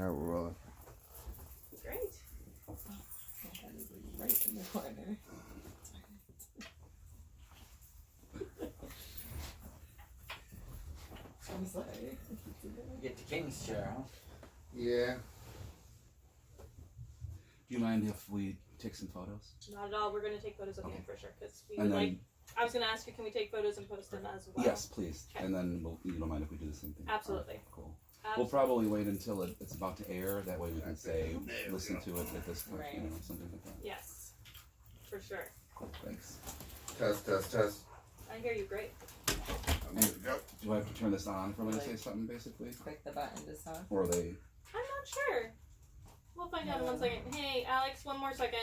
All right, we're rolling. Great. Oh, that is right in the corner. I'm sorry. You get the king's chair, huh? Yeah. Do you mind if we take some photos? Not at all. We're going to take photos of Okay. him for sure. Because we And would then, like. I was going to ask you, can we take photos and post them as well? yes, please. Okay. And then you don't mind if we do the same thing? Absolutely. Right, cool. Absolutely. We'll probably wait until it's about to air. That way we can say, listen to it at this time, Right. you know, something like that. Yes, for sure. Cool, thanks. Test. I hear you great. I'm good to go. Do I have to turn this on for me to Like- say something, basically? Click the button to stop. Or are they... I'm not sure. We'll find out in 1 second. Hey, Alex, one more second.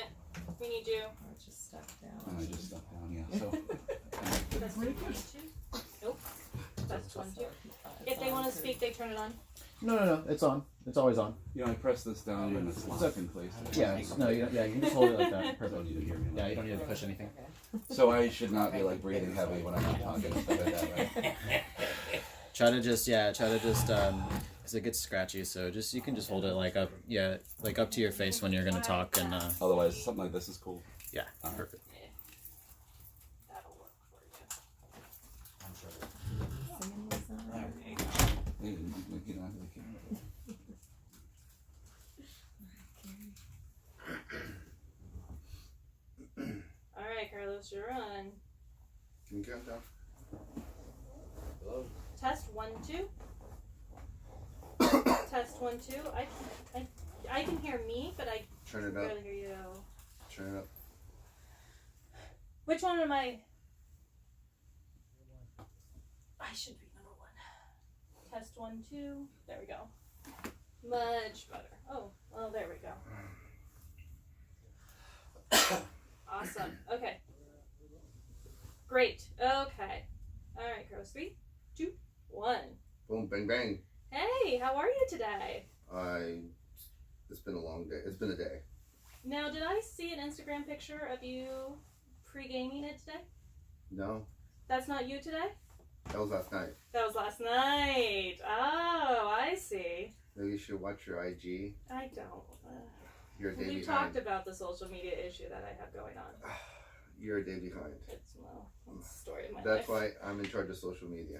We need you. Or just step down. I just stepped down, yeah. So, That's 1, 2. Nope. That's 1, 2. If they want to speak, they turn it on. No, it's on. It's always on. you know, I press this down and it's locked in place. Yeah, no, you can just hold it like that. I don't Perfect. need to hear me. Yeah, you don't need to push anything. Okay. So I should not be like breathing heavy when I'm not talking and stuff like that, right? Try to just, because it gets scratchy, so you can just hold it like up, like up to your face when you're gonna talk, and Otherwise, something like this is cool. yeah, perfect. That'll work for you. I'm sure. Singing this song? There you go. Hey, you get onto the camera. All right, Carlos, you're on. Can you count down? Hello? Test 1, 2. Test 1, 2. I can hear me, but I Turn it up. barely hear you. Turn it up. Which one am I? I should be number 1. Test 1, 2. There we go. Much better. Oh, there we go. Awesome. Okay. Great. Okay. All right, Carlos. 3, 2, 1. Boom, bang, bang. Hey, how are you today? It's been a long day. It's been a day. Now, did I see an Instagram picture of you pre-gaming it today? No, That's not you today? that was last night. That was last night. Oh, I see. Maybe you should watch your IG. I don't. You're a day We've behind. talked about the social media issue that I have going on. You're a day behind. It's the story of my That's life. why I'm in charge of social media.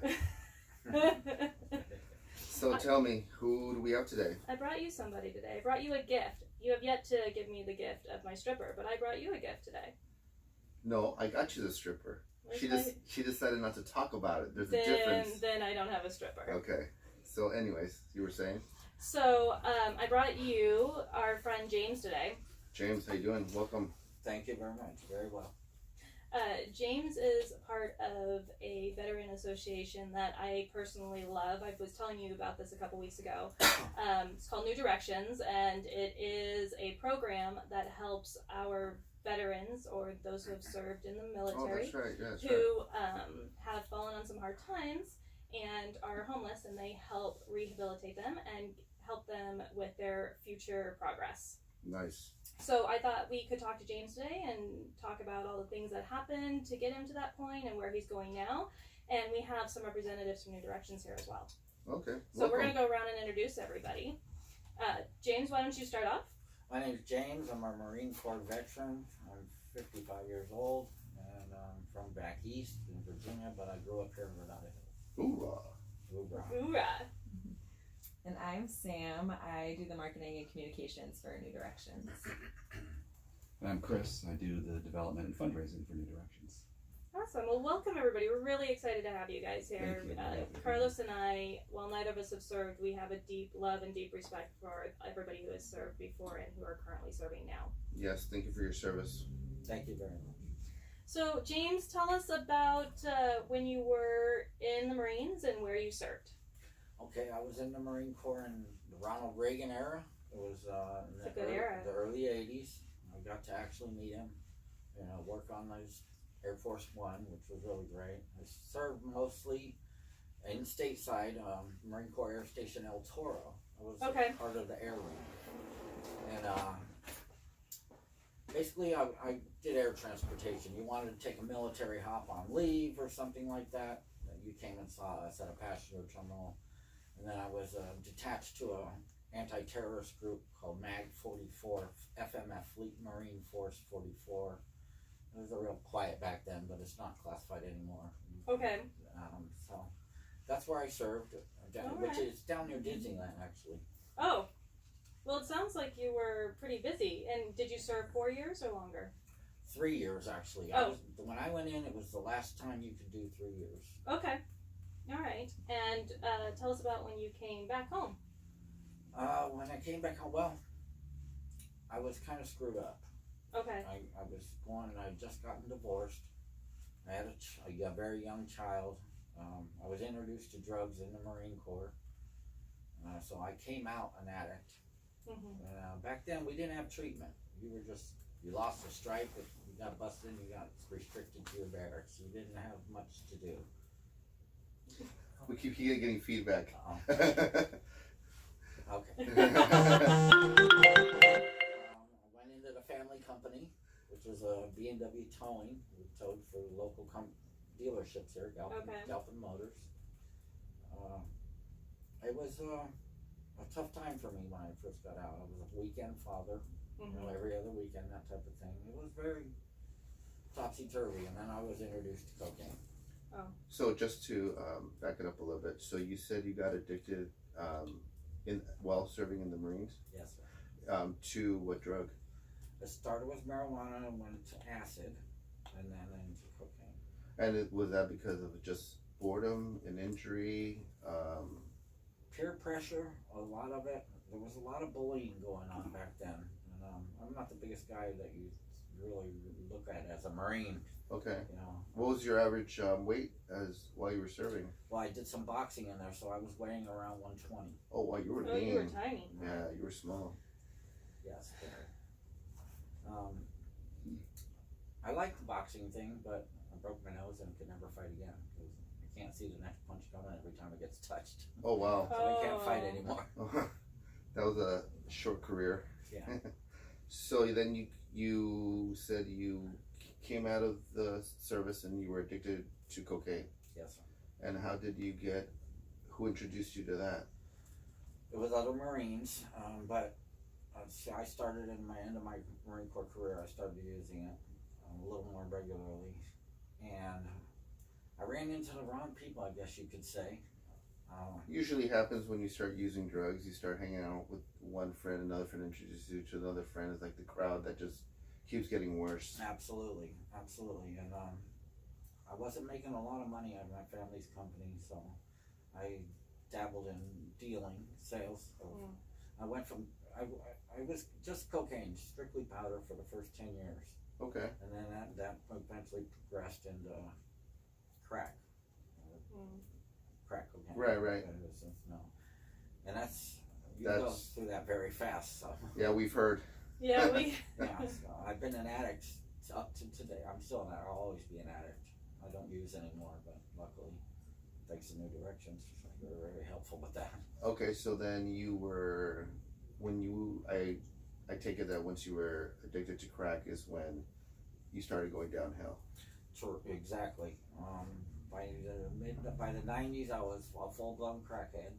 That's So tell me, who do we have today? I brought you somebody today. I brought you a gift. You have yet to give me the gift of my stripper, but I brought you a gift today. No, I got you the stripper. Where's She decided not to talk about it. There's a then, difference. then I don't have a stripper. Okay. So anyways, you were saying? So I brought you our friend James today. James, how you doing? Welcome. Thank you very much. Very well. James is part of a veteran association that I personally love. I was telling you about this a couple weeks ago. It's called New Directions, and it is a program that helps our veterans or those who have served in the Oh, military that's right. Yeah, that's right. who have fallen on some hard times and are homeless, and they help rehabilitate them and help them with their future progress. Nice. So I thought we could talk to James today and talk about all the things that happened to get him to that point and where he's going now. And we have some representatives from New Directions here as well. Okay. So we're going to go around and introduce everybody. James, why don't you start off? My name is James. I'm a Marine Corps veteran. I'm 55 years old, and I'm from back east in Virginia, but I grew up here in Rhode Island. Hoorah. Hoorah. Hoorah. And I'm Sam. I do the marketing and communications for New Directions. And I'm Chris. I do the development and fundraising for New Directions. Awesome. Well, welcome everybody. We're really excited to have you guys here. Thank you. Carlos and I, while neither of us have served, we have a deep love and deep respect for everybody who has served before and who are currently serving now. Yes, thank you for your service. Thank you very much. So, James, tell us about when you were in the Marines and where you served. Okay, I was in the Marine Corps in the Ronald Reagan era. It was in It's a good era. the early 80s. I got to actually meet him, work on those Air Force One, which was really great. I served mostly in stateside, Marine Corps Air Station El Toro. I was Okay. part of the Air Wing. And basically, I did air transportation. You wanted to take a military hop on leave or something like that. You came and saw us at a passenger terminal. And then I was detached to anti-terrorist group called MAG 44, FMF, Fleet Marine Force 44. It was a real quiet back then, but it's not classified anymore. Okay. So that's where I served, which is down near Disneyland, actually. Oh. Well, it sounds like you were pretty busy. And did you serve 4 years or longer? 3 years, actually. Oh. When I went in, it was the last time you could do 3 years. Okay. All right. And tell us about when you came back home. When I came back home, well, I was kind of screwed up. Okay. I was going, I had just gotten divorced. I had a very young child. I was introduced to drugs in the Marine Corps. So I came out an addict. Mm-hmm. Back then, we didn't have treatment. You lost a stripe, you got busted, you got restricted to your barracks. You didn't have much to do. We keep getting feedback. Okay. I went into the family company, which was a B&W towing. We towed for local dealerships here, Galpin Motors. It was a tough time for me when I first got out. I was a weekend father, every other weekend, that type of thing. It was very topsy-turvy, and then I was introduced to cocaine. Oh. So just to back it up a little bit, so you said you got addicted while serving in the Marines? Yes, sir. To what drug? It started with marijuana and went to acid, and then into cocaine. And was that because of just boredom, an injury? Peer pressure, a lot of it. There was a lot of bullying going on back then. And I'm not the biggest guy that you really look at as a Marine. Okay. You know. What was your average weight while you were serving? Well, I did some boxing in there, so I was weighing around 120. Oh, wow, you were Oh, lean. you were tiny. Yeah, you were small. Yes. I liked the boxing thing, but I broke my nose and could never fight again because I can't see the next punch coming every time it gets touched. Oh, wow. So I can't fight anymore. That was a short career. Yeah. So then you said you came out of the service and you were addicted to cocaine. Yes, sir. And how did you who introduced you to that? It was other Marines, but I started in my end of my Marine Corps career. I started using it a little more regularly, and I ran into the wrong people, I guess you could say. Usually happens when you start using drugs. You start hanging out with one friend, another friend introduces you to another friend. It's like the crowd that just keeps getting worse. Absolutely. And I wasn't making a lot of money out of my family's company, so I dabbled in dealing, sales. I went from, I was just cocaine, strictly powder for the first 10 years. Okay. And then that eventually progressed into crack. Crack cocaine. Right. And you go through that very fast, so. Yeah, we've heard. Yeah, Yeah, so I've been an addict up to today. I'm still an addict. I'll always be an addict. I don't use anymore, but luckily, thanks to New Directions, they were very helpful with that. Okay, so then I take it that once you were addicted to crack is when you started going downhill. Sure, exactly. By the 90s, I was a full-blown crackhead.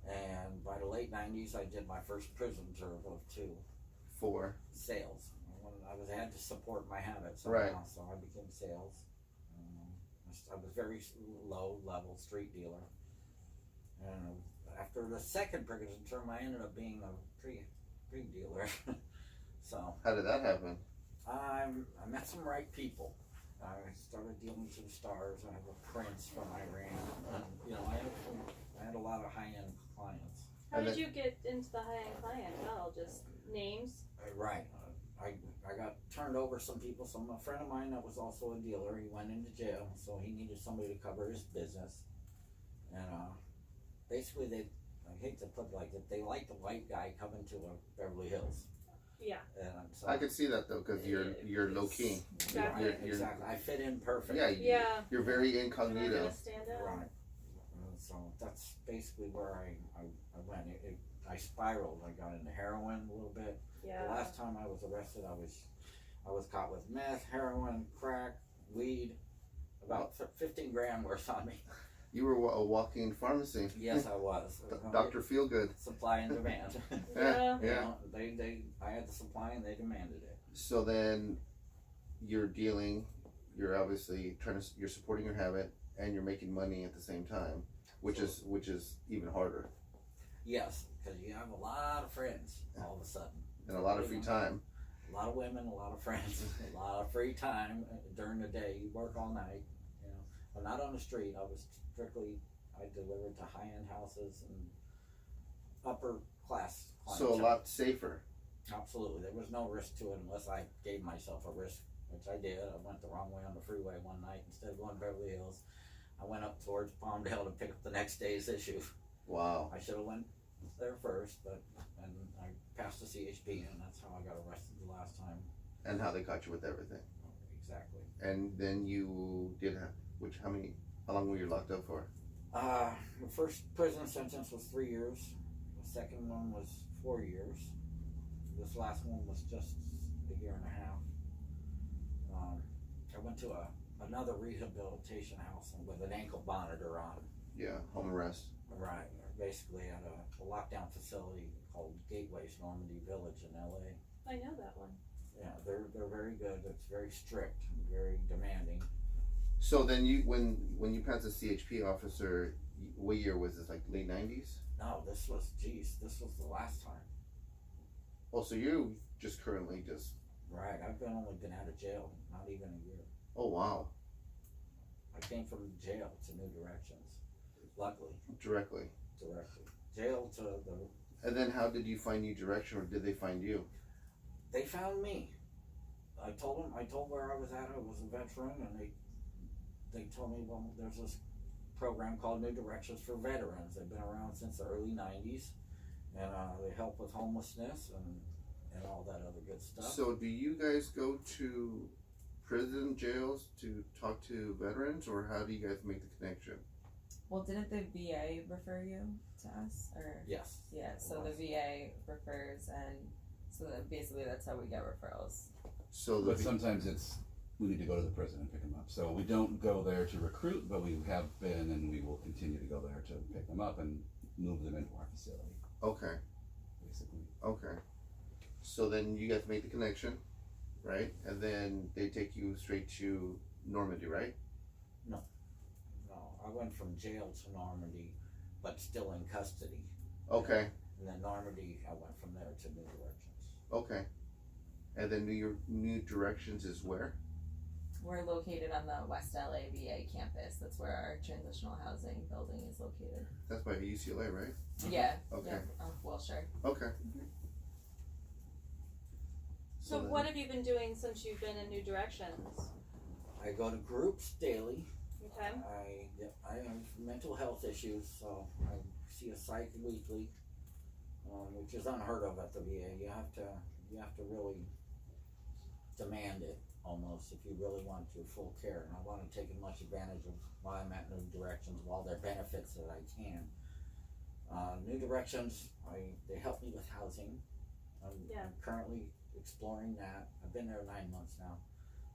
And by the late 90s, I did my first prison term of 2. For? Sales. I had to support my habits somehow, right. So I became sales. I was very low-level street dealer. And after the second prison term, I ended up being a drug dealer. So. How did that happen? I met some right people. I started dealing to the stars. I have a prince from Iran. And, I had a lot of high-end clients. How did you get into the high-end clientele? Just names? Right. I got turned over some people. A friend of mine that was also a dealer, he went into jail, so he needed somebody to cover his business. And basically, I hate to put it like that, they like the white guy coming to Beverly Hills. Yeah. And so I could see that though, because you're low key. Exactly. Exactly. I fit in perfect. Yeah. You're very You're not incognito. gonna stand out. Right. So that's basically where I went. I spiraled. I got into heroin a little bit. Yeah. The last time I was arrested, I was caught with meth, heroin, crack, weed, about 15 grand worth on me. You were a walking pharmacy. Yes, I was. Dr. Feelgood. Supply and demand. Yeah. You know, I had the supply and they demanded it. So then you're obviously you're supporting your habit and you're making money at the same time, which is even harder. Yes, because you have a lot of friends all of a sudden. And a lot of free time. A lot of women, a lot of friends, a lot of free time during the day. You work all night, you know. But not on the street. I delivered to high-end houses and upper class clients. So a lot safer. Absolutely. There was no risk to it unless I gave myself a risk, which I did. I went the wrong way on the freeway one night. Instead of going to Beverly Hills, I went up towards Palmdale to pick up the next day's issue. Wow. I should have went there first, and I passed the CHP, and that's how I got arrested the last time. And how they caught you with everything. Exactly. And then you did how long were you locked up for? The first prison sentence was 3 years. The second one was 4 years. This last one was just a year and a half. I went to another rehabilitation house with an ankle monitor on. Yeah, home arrest. Right, basically at a lockdown facility called Gateways Normandy Village in LA. I know that one. Yeah, they're very good. It's very strict and very demanding. So then when you passed the CHP officer, what year was this? Like late 90s? No, this was the last time. Oh, so you just currently just. Right, I've only been out of jail not even a year. Oh wow. I came from jail to New Directions. Luckily. Directly. Jail to the. And then how did you find New Direction, or did they find you? They found me. I told where I was at. I was a veteran, and they told me, well, there's this program called New Directions for veterans. They've been around since the early '90s, and they help with homelessness and all that other good stuff. So do you guys go to prison jails to talk to veterans, or how do you guys make the connection? Well, didn't the VA refer you to us, or? Yes. Yeah, so the VA refers, and so that basically that's how we get referrals. So But sometimes we need to go to the prison and pick them up. So we don't go there to recruit, but we have been, and we will continue to go there to pick them up and move them into our facility, okay. basically. Okay. So then you guys make the connection, right? And then they take you straight to Normandy, right? No, I went from jail to Normandy, but still in custody. Okay. And then Normandy, I went from there to New Directions. Okay. And then New Directions is where? We're located on the West LA VA campus. That's where our transitional housing building is located. That's by UCLA, right? Yeah. Okay. Yeah, Wilshire. Okay. So then- what have you been doing since you've been in New Directions? I go to groups daily. Okay. I have mental health issues, so I see a psych weekly, which is unheard of at the VA. You have to really demand it almost if you really want your full care. And I want to take as much advantage of why I'm at New Directions of all their benefits that I can. New Directions, they help me with housing. I'm currently exploring that. I've been there 9 months now,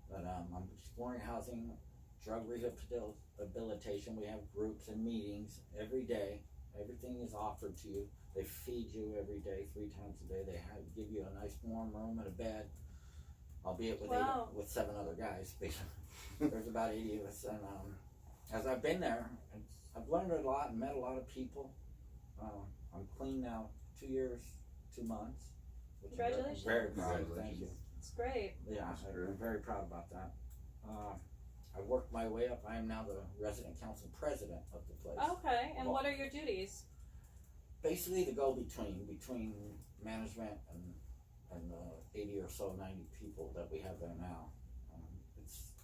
but I'm exploring housing, drug rehabilitation. We have groups and meetings every day. Everything is offered to you. They feed you every day, 3 times a day. They give you a nice warm room and a bed, albeit with 7 other guys. There's about 80 of us, and as I've been there, I've learned a lot and met a lot of people. I'm clean now, 2 years, 2 months. Which Congratulations. I'm very proud of. Thank you. It's great. Yeah, I'm very proud about that. I worked my way up. I am now the resident council president of the place. Okay, and what are your duties? Basically the between management and the 80 or so 90 people that we have there now. It's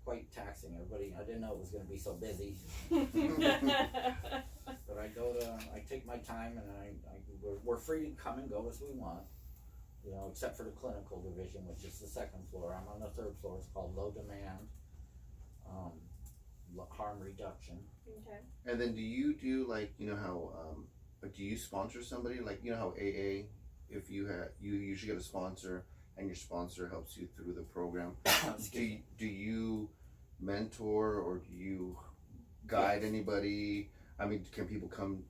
quite taxing. I didn't know it was going to be so busy. But I take my time, and we're free to come and go as we want. You know, except for the clinical division, which is the 2nd floor. I'm on the 3rd floor. It's called low demand, harm reduction. Okay. And then do you do like, you know how, do you sponsor somebody? Like, you know how AA, if you usually get a sponsor and your sponsor helps you through the program. Do you mentor, or do you guide anybody? I mean, can people come,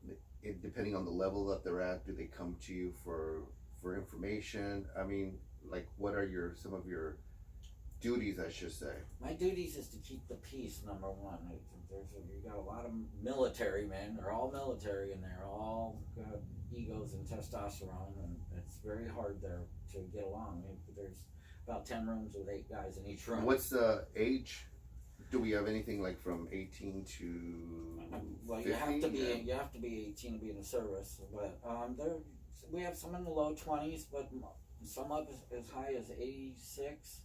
depending on the level that they're at, do they come to you for information? I mean, like, what are some of your duties, I should say? My duties is to keep the peace, number one. You got a lot of military men. They're all military, and they're all got egos and testosterone, and it's very hard there to get along. There's about 10 rooms with 8 guys in each room. What's the age? Do we have anything like from 18 to Well, 50? you have to be 18 to be in the service, but we have some in the low 20s, but some up as high as 86.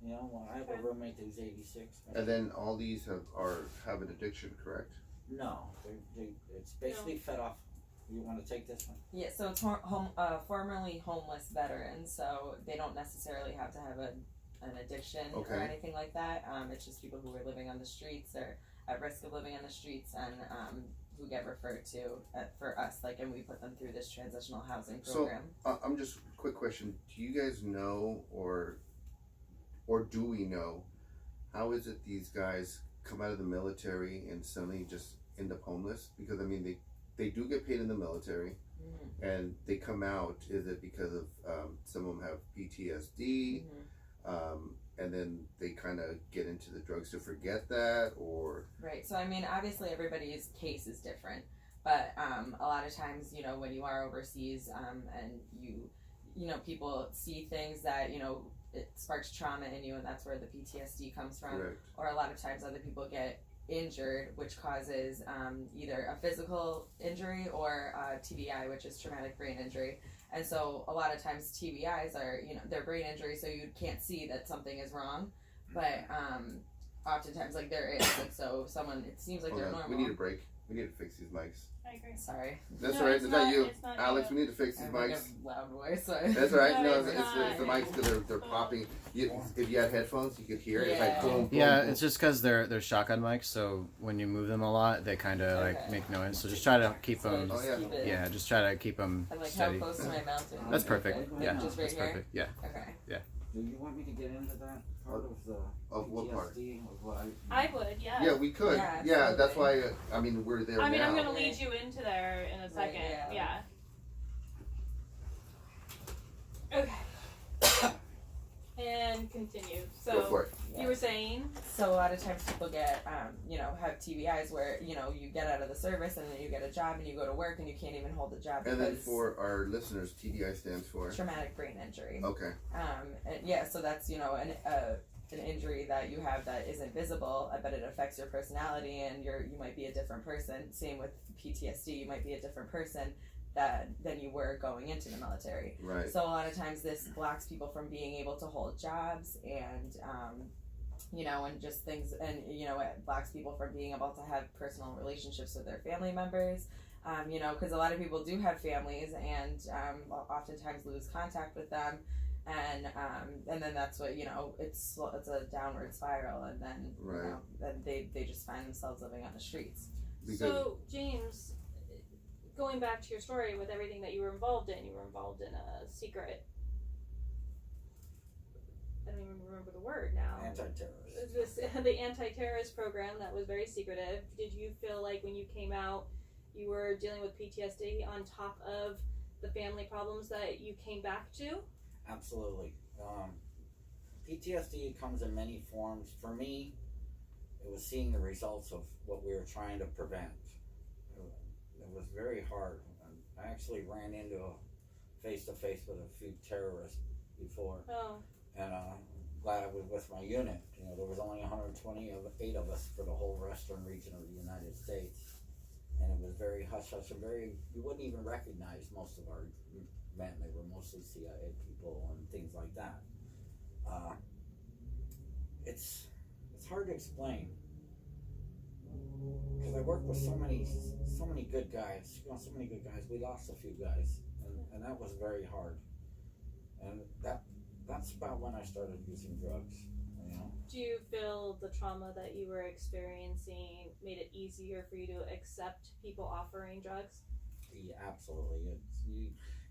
You know, I have a roommate who's 86. And then all these have an addiction, correct? No, it's basically fed off. You want to take this one? Yeah, so it's formerly homeless veterans, so they don't necessarily have to have an addiction Okay. or anything like that. It's just people who are living on the streets or at risk of living on the streets, and who get referred to for us, and we put them through this transitional housing program. So I'm just quick question: do you guys know, or do we know, how is it these guys come out of the military and suddenly just end up homeless? Because I mean, they do get paid in the military, and they come out. Is it because of some of them have PTSD, and then they kind of get into the drugs to forget that, or? Right. So I mean, obviously everybody's case is different, but a lot of times, when you are overseas, and people see things that it sparks trauma in you, and that's where the PTSD comes from. Correct. Or a lot of times other people get injured, which causes either a physical injury or TBI, which is traumatic brain injury. And so a lot of times TBIs are, they're brain injury, so you can't see that something is wrong. But oftentimes, there is. And so it seems like they're normal. We need a break. We need to fix these mics. I agree. Sorry. That's No, all right. it's It's not you, it's not Alex. you. We need to fix these I have like mics. a loud voice. So. That's all right. No, No, it's it's the not. mics because they're popping. If you had headphones, you could hear it. It's like Yeah. boom, boom, Yeah, boom. it's just because they're shotgun mics, so when you move them a lot, they kind of Okay. make noise. So just try to keep So them. just yeah. keep it- Yeah, just try to keep them And steady. how close to my mouth? That's perfect. Okay. Yeah, Just right that's here. perfect. Yeah. Okay. Do you want me to get into that part of the Of what part? PTSD of what I would, yeah. Yeah, we could. Yeah, Yeah, that's why. absolutely. I mean, we're there I mean, now. I'm gonna lead you into there in a second. yeah. Okay. And continue. Go So for it. you were saying, So a lot of times people get, have TBIs where, you get out of the service and then you get a job and you go to work and you can't even hold the job And because then for our listeners, TDI stands for. traumatic brain injury. Okay. And yeah, so that's, an injury that you have that isn't visible, but it affects your personality and you might be a different person. Same with PTSD, you might be a different person than you were going into the military. Right. So a lot of times this blocks people from being able to hold jobs and, and just things, and, it blocks people from being able to have personal relationships with their family members, because a lot of people do have families and oftentimes lose contact with them. And then that's what, it's a downward spiral, and then, Right. then they just find themselves living on the streets. so James, going back to your story with everything that you were involved in a secret. I don't even remember the word now. anti-terrorist. The anti-terrorist program that was very secretive. Did you feel like when you came out, you were dealing with PTSD on top of the family problems that you came back to? Absolutely. PTSD comes in many forms. For me, it was seeing the results of what we were trying to prevent. It was very hard. I actually ran into a face-to-face with a few terrorists before, Oh, and glad I was with my unit. There was only 128 of us for the whole western region of the United States, and it was very hush-hush and you wouldn't even recognize most of our men. They were mostly CIA people and things like that. It's hard to explain because I worked with so many good guys. So many good guys. We lost a few guys, and that was very hard. And that's about when I started using drugs. do you feel the trauma that you were experiencing made it easier for you to accept people offering drugs? Yeah, absolutely.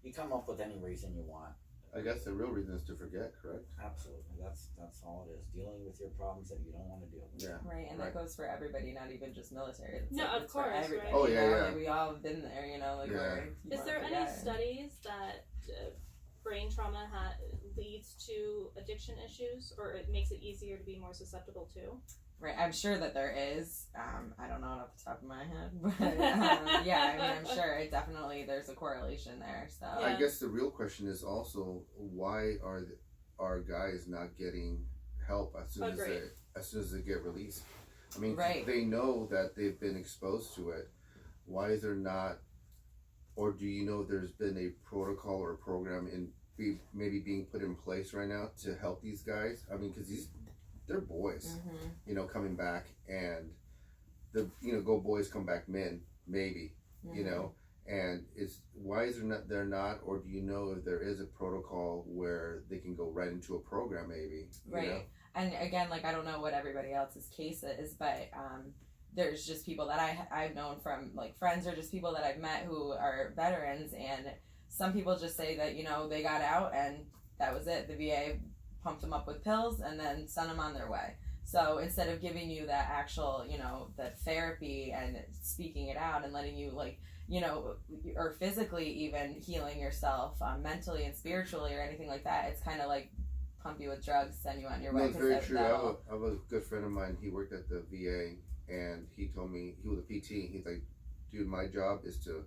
You come up with any reason you want. I guess the real reason is to forget, correct? Absolutely. That's all it is. Dealing with your problems that you don't want to deal with. Yeah. Right, and Right. that goes for everybody, not even just military. It's No, like, of it's for course, everybody. right. Oh, you yeah, know? yeah. Like, we all have been there, you know. Like, Yeah. where you Is wanna there any forget. studies that brain trauma leads to addiction issues, or it makes it easier to be more susceptible to? Right, I'm sure that there is. I don't know it off the top of my head, but yeah, I mean, I'm sure it definitely there's a correlation there. So I guess the real question is also why are guys not getting help as soon Agreed. as they get released? I mean, Right. they know that they've been exposed to it. Why is there not, or do you know there's been a protocol or a program maybe being put in place right now to help these guys? I mean, because they're boys, you know, coming back, and go boys come back men, maybe, you know, and why is there not, or do you know if there is a protocol where they can go right into a program, maybe, you Right. know? And again, like I don't know what everybody else's case is, but there's just people that I've known from like friends or just people that I've met who are veterans, and some people just say that they got out and that was it. The VA pumped them up with pills and then sent them on their way. So instead of giving you that actual, that therapy and speaking it out and letting you or physically even healing yourself, mentally and spiritually or anything like that, it's kind of like pump you with drugs, send you on your way. No, it's very true. I have a good friend of mine. He worked at the VA, and he told me, he was a PT. He's like, dude, my job is to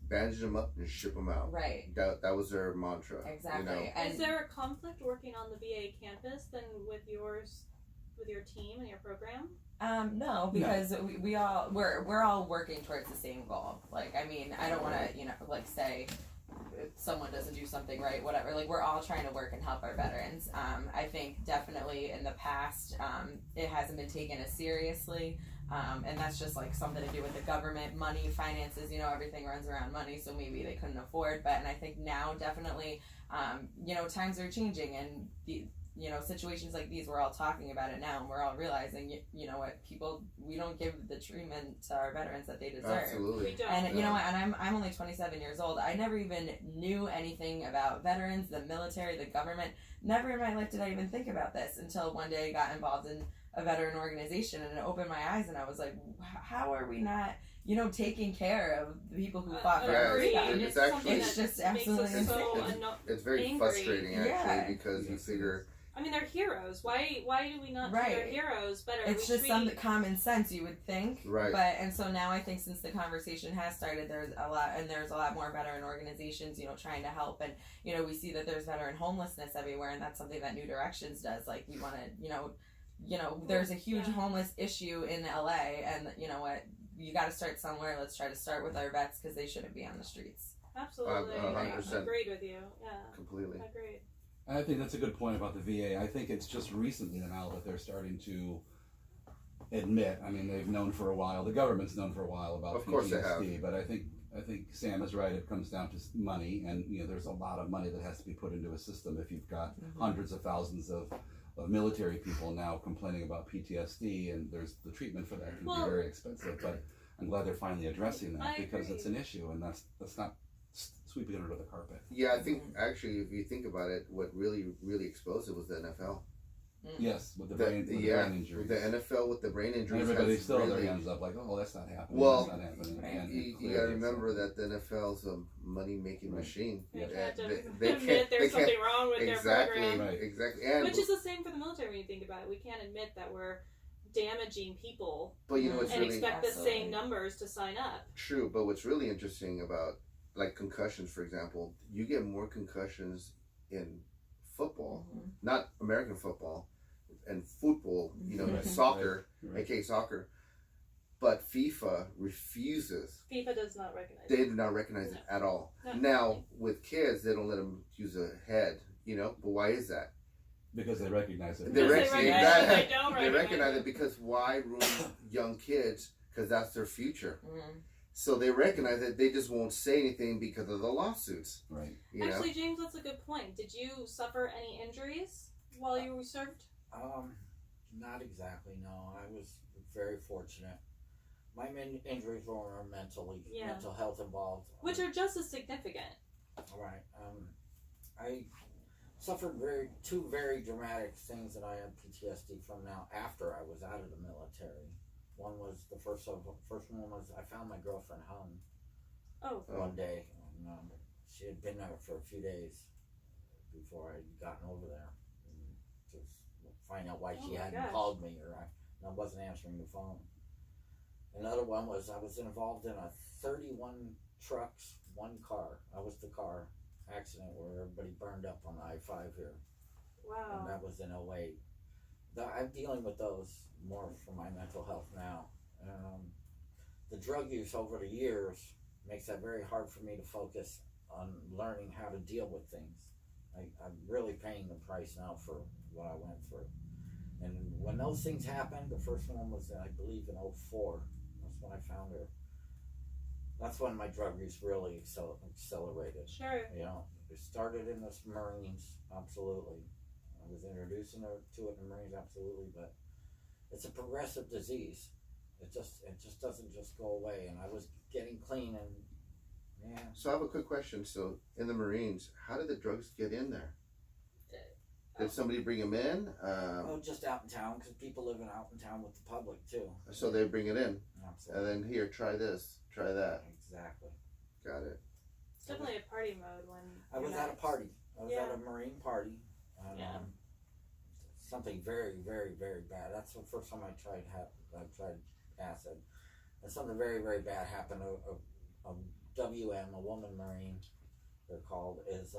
bandage them up and ship them out. Right. That was their mantra. Exactly. You know? And is there a conflict working on the VA campus than with your team and your program? No, because we're all working towards the same goal. Like, I mean, I don't want to, say someone doesn't do something right, whatever. Like, we're all trying to work and help our veterans. I think definitely in the past, it hasn't been taken as seriously. And that's just like something to do with the government, money, finances, everything runs around money, so maybe they couldn't afford. And I think now definitely, times are changing, and situations like these, we're all talking about it now, and we're all realizing, we don't give the treatment to our veterans that they deserve. Absolutely. We don't. And you know what? And I'm only 27 years old. I never even knew anything about veterans, the military, the government. Never in my life did I even think about this until one day I got involved in a veteran organization, and it opened my eyes, and I was like, how are we not taking care of the people who fought for our Agreed. freedom? It's actually- something it's that just makes absolutely us so insane. It's very angry. frustrating, actually, Yeah. because you Yes, it figure, I mean, they're heroes. Why do we not Right. treat our heroes better? It's We just some common sense, you would think. right. And so now I think since the conversation has started, there's a lot more veteran organizations, trying to help, and we see that there's veteran homelessness everywhere, and that's something that New Directions does. Like, we want to, there's a huge homeless issue in LA, and you know what, you got to start somewhere. Let's try to start with our vets, because they shouldn't be on the streets. Absolutely. 100%. Agreed with you. Yeah. Completely. Agreed. I think that's a good point about the VA. I think it's just recently now that they're starting to admit. I mean, they've known for a while. The government's known for a while about Of course they have. PTSD, but I think Sam is right. It comes down to money, and there's a lot of money that has to be put into a system. If you've got hundreds of thousands of military people now complaining about PTSD, and there's the treatment for that can be very expensive. But I'm glad they're finally addressing that, I because agree. it's an issue, and that's not sweeping it under the carpet. Yeah, I think actually, if you think about it, what really exposed it was the NFL. Yes, with the The- brain injuries. The NFL with the brain injuries. Everybody has still really, their hands up like, oh, that's not happening. Well, that's not happening. And You clearly gotta it's remember not. that the NFL's a money-making Right. machine. They Yeah, can't they admit can't- there's they can't- something wrong with exactly, their program. Right. exactly. And Which is the same for the military when you think about it. We can't admit that we're damaging people but you know what's and really expect the Absolutely. same numbers to sign up. true. But what's really interesting about like concussions, for example, you get more concussions in football, not American football, and football. Right. Soccer, Right. aka soccer. But FIFA refuses. FIFA does not recognize They it. do not recognize it at all. No. Now with kids, they don't let them use a head. But why is that? Because they recognize it. They Because recognize they that. they don't They recognize recognize it. it because why ruin young kids? Because that's their future. Mm-hmm. So they recognize it. They just won't say anything because of the lawsuits. Right. Actually, James, that's a good point. Did you suffer any injuries while you served? Not exactly. No, I was very fortunate. My main injuries were mental health involved. Which are just as significant. Right. I suffered two very dramatic things that I had PTSD from now after I was out of the military. One was the first one was I found my girlfriend hung Oh. one day. And, she had been there for a few days before I'd gotten over there, and just find out why she hadn't called me or I wasn't answering the phone. Another one was I was involved in a 31 trucks, one car. I was the car accident where everybody burned up on the I-5 here. Wow. And that was in 08. I'm dealing with those more for my mental health now. The drug use over the years makes that very hard for me to focus on learning how to deal with things. I'm really paying the price now for what I went through. And when those things happened, the first one was, I believe, in 04. That's when I found her. That's when my drug use really accelerated. Sure. You know, it started in the Marines, absolutely. I was introducing her to it in the Marines, absolutely, but it's a progressive disease. It just doesn't just go away. And I was getting clean, and yeah. So I have a quick question. So in the Marines, how did the drugs get in there? Did somebody bring them in? Just out in town, because people living out in town with the public too. So they bring it in, Absolutely. and then here, try this, try that. Exactly. Got it. It's definitely a party mode when I was at a party. I was at a Marine party. Yeah. Something very, very, very bad. That's the first time I tried acid. And something very, very bad happened. A WM, a woman Marine, they're called, is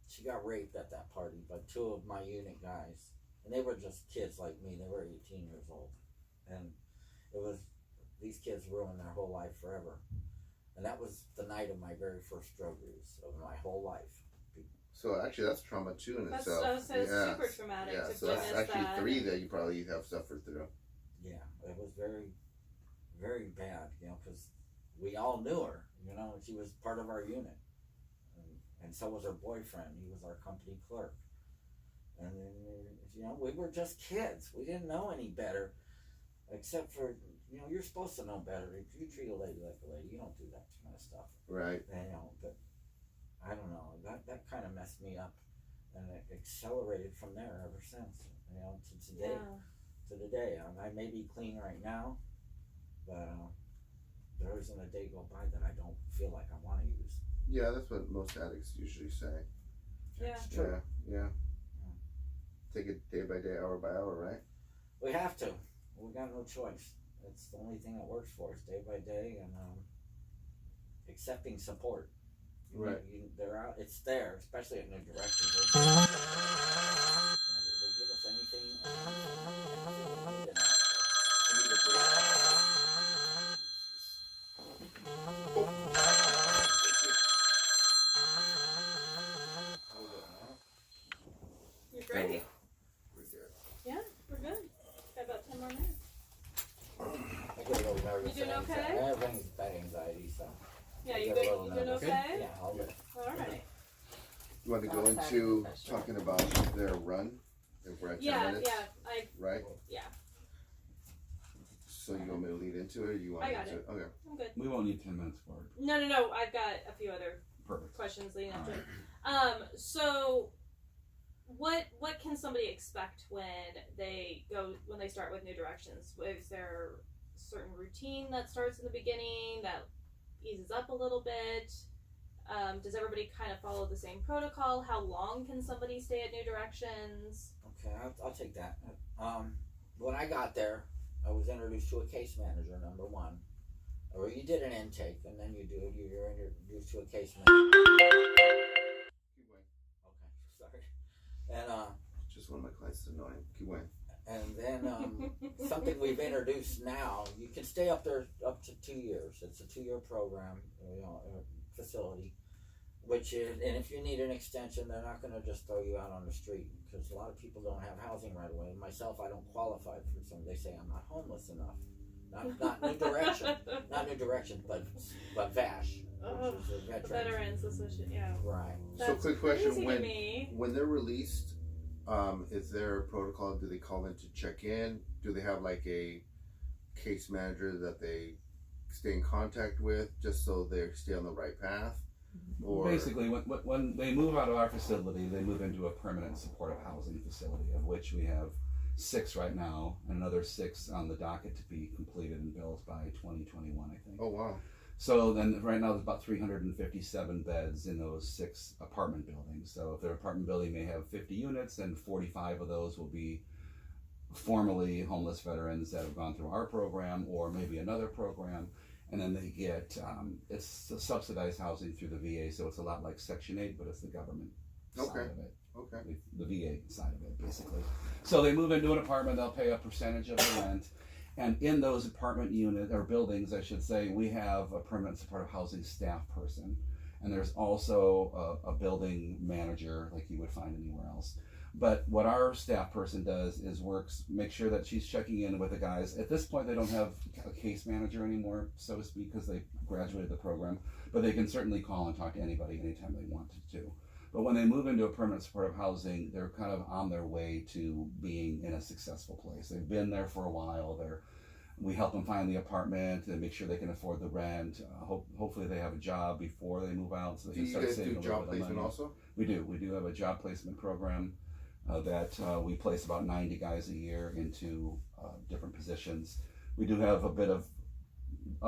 she got raped at that party by two of my unit guys. And they were just kids like me. They were 18 years old. And these kids ruined their whole life forever. And that was the night of my very first drug use of my whole life. So actually, that's trauma too in itself. That's super traumatic. Yeah, to so that's witness actually that. 3 that you probably have suffered through. Yeah, it was very, very bad, because we all knew her, she was part of our unit. And so was her boyfriend. He was our company clerk. And then, we were just kids. We didn't know any better, except for, you're supposed to know better. If you treat a lady like a lady, you don't do that kind of stuff. Right. But I don't know. That kind of messed me up, and it accelerated from there ever since. To today. Yeah. To the day. I may be clean right now, but there isn't a day go by that I don't feel like I want to use. Yeah, that's what most addicts usually say. Yeah. Yeah. Take it day by day, hour by hour, right? We have to. We got no choice. It's the only thing that works for us, day by day, and accepting support. Right. They're out. It's there, especially at New Directions. They give us anything we need. You're great. We're good. Yeah, we're good. Got about 10 more minutes. I get a little nervous. You doing and okay? I have bad anxiety, so. Yeah, I you get good? a little You doing nervous. okay? Yeah, I'll do. Alright. You want to go into talking about their run? If we're at 10 minutes? Right? Yeah. So you want me to lead into it, or you want I me got to? it. Okay. I'm good. We won't need 10 minutes for it. No, I've got a few other Perfect. questions leading up to it. So what can somebody expect when they start with New Directions? Is there a certain routine that starts in the beginning that eases up a little bit? Does everybody kind of follow the same protocol? How long can somebody stay at New Directions? Okay, I'll take that. When I got there, I was introduced to a case manager, number one. Or you did an intake, and then you're introduced to a case manager. Keep going. Okay, sorry. And Just one of my clients is annoying. Keep going. and then something we've introduced now, you can stay up there up to 2 years. It's a 2-year program, facility. And if you need an extension, they're not going to just throw you out on the street, because a lot of people don't have housing right away. Myself, I don't qualify for some. They say I'm not homeless enough. Not New Direction, not New Direction, but VASH, which is a Veterans Association, yeah. Right. So quick question, crazy to me. when they're released, is there a protocol? Do they call in to check in? Do they have like a case manager that they stay in contact with just so they stay on the right path? Or Basically, when they move out of our facility, they move into a permanent supportive housing facility, of which we have 6 right now, and another 6 on the docket to be completed and built by 2021, I think. oh wow, So then, right now, there's about 357 beds in those 6 apartment buildings. So if their apartment building may have 50 units, and 45 of those will be formerly homeless veterans that have gone through our program or maybe another program. And then they get, it's subsidized housing through the VA, so it's a lot like Section 8, but it's the government side Okay. of it. okay, The VA side of it, basically. So they move into an apartment, they'll pay a percentage of the rent. And in those apartment units, or buildings, I should say, we have a permanent supportive housing staff person. And there's also a building manager, like you would find anywhere else. But what our staff person does is make sure that she's checking in with the guys. At this point, they don't have a case manager anymore, so to speak, because they graduated the program. But they can certainly call and talk to anybody anytime they want to. But when they move into a permanent supportive housing, they're kind of on their way to being in a successful place. They've been there for a while. We help them find the apartment and make sure they can afford the rent. Hopefully they have a job before they move out, so they do can you start guys saving do a little job bit of placement money. also? We do have a job placement program that we place about 90 guys a year into different positions. We do have a bit of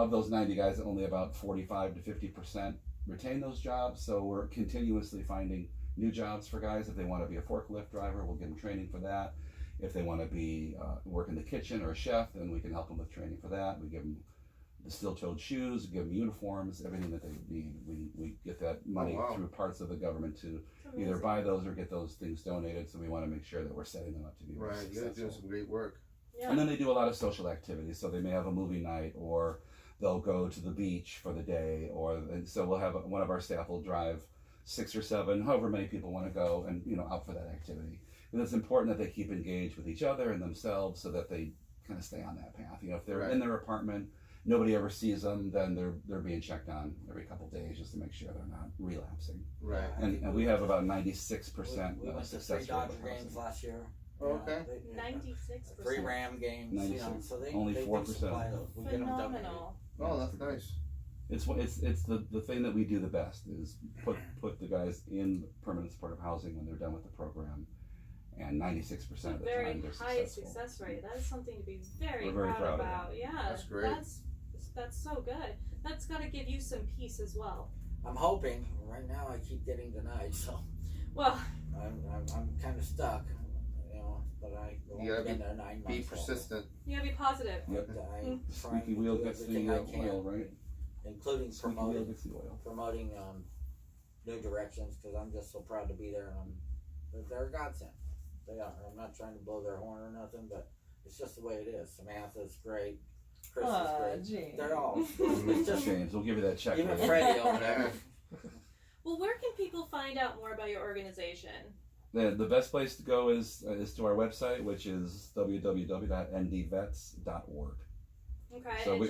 those 90 guys, only about 45 to 50% retain those jobs, so we're continuously finding new jobs for guys. If they want to be a forklift driver, we'll give them training for that. If they want to be work in the kitchen or a chef, then we can help them with training for that. We give them the steel-toed shoes, give them uniforms, everything that they need. We get that money wow. through parts of the government to either Amazing. buy those or get those things donated. So we want to make sure that we're setting them up to be Right, you guys are doing successful. some great work. Yeah. And then they do a lot of social activities. So they may have a movie night, or they'll go to the beach for the day, and so we'll have one of our staff will drive 6 or 7, however many people want to go, and out for that activity. And it's important that they keep engaged with each other and themselves, so that they kind of stay on that path. If they're Right. in their apartment, nobody ever sees them, then they're being checked on every couple of days just to make sure they're not relapsing. Right. And we have about 96% We went to 3 success rate Dodger with games housing. last year. Oh, okay. 96%. 3 Ram games, 96. so they Only they 4%. do supply those. We get them donated. Phenomenal. Oh, that's nice. It's the thing that we do the best is put the guys in permanent supportive housing when they're done with the program, and 96% of the Very time they're high successful. success rate. That is something to be very, We're very proud of about. Yeah, That's great. That's so good. That's got to give you some peace as well. I'm hoping. Right now, I keep getting denied, so Well, I'm kind of stuck. But I won't You gotta get there 9 months. Be so- persistent. you gotta be positive. Yep. But I try Squeaky and wheel do gets everything the I can, oil, right? including Squeaky wheel promoting gets the oil. New Directions, because I'm just so proud to be there. And they're a godsend. They are. I'm not trying to blow their horn or nothing, but it's just the way it is. Samantha's great. Chris is great. James. They're all. It's just James, we'll give you that check. even later. Freddie over there. Well, where can people find out more about your organization? The best place to go is to our website, which is www.ndvets.org. Okay. So and we-